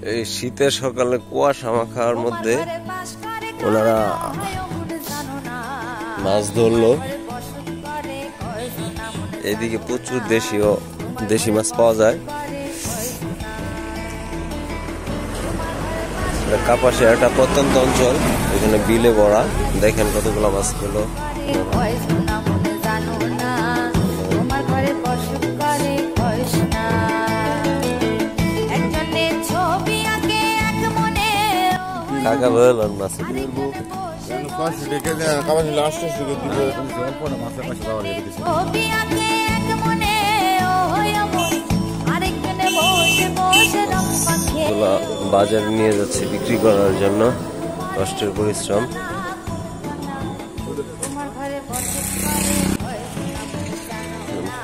এই শীতের সকালে কুয়াশা মাখার মধ্যে ওনারা মাছ ধরলো। এদিকে প্রচুর দেশি মাছ পাওয়া যায়। কাপাসে একটা প্রত্যন্ত অঞ্চল, এখানে বিলে ভরা। দেখেন কতগুলো মাছ পেলো। কাকা বললেন মাছ বাজারে নিয়ে যাচ্ছে বিক্রি করার জন্য। কষ্টের পরিশ্রম।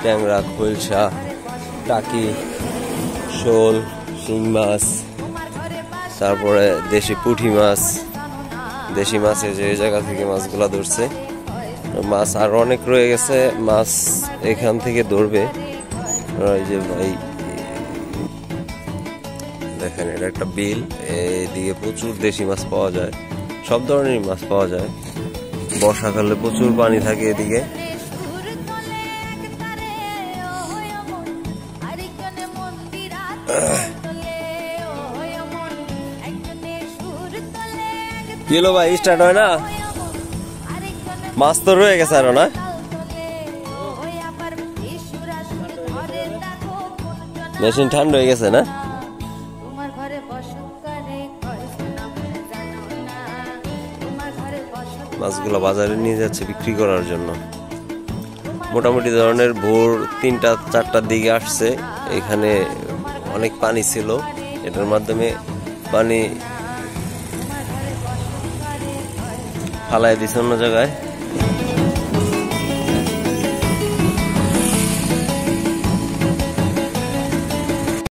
ট্যাংরা, খৈলসা, টাকি, শোল, শিং মাছ, তারপরে দেশি পুঁটি মাছ। দেশি মাছে যে জায়গা থেকে মাছগুলা ধরছে, মাছ আর অনেক রয়ে গেছে। মাছ এখান থেকে ধরবে। এই যে ভাই দেখেন, এটা একটা বিল। এদিকে প্রচুর দেশি মাছ পাওয়া যায়, সব ধরনের মাছ পাওয়া যায়। বর্ষাকালে প্রচুর পানি থাকে এদিকে। কিলো ভাই স্টার্ট হয় না, মাছ তো রয়ে গেছে আরো না। মেশিন ঠান্ডা হয়ে গেছে না। মাছগুলো বাজারে নিয়ে যাচ্ছে বিক্রি করার জন্য। মোটামুটি ধরনের ভোর 3টা-4টার দিকে আসছে। এখানে অনেক পানি ছিল, এটার মাধ্যমে পানি ফালাই দিচ্ছে অন্য জায়গায়।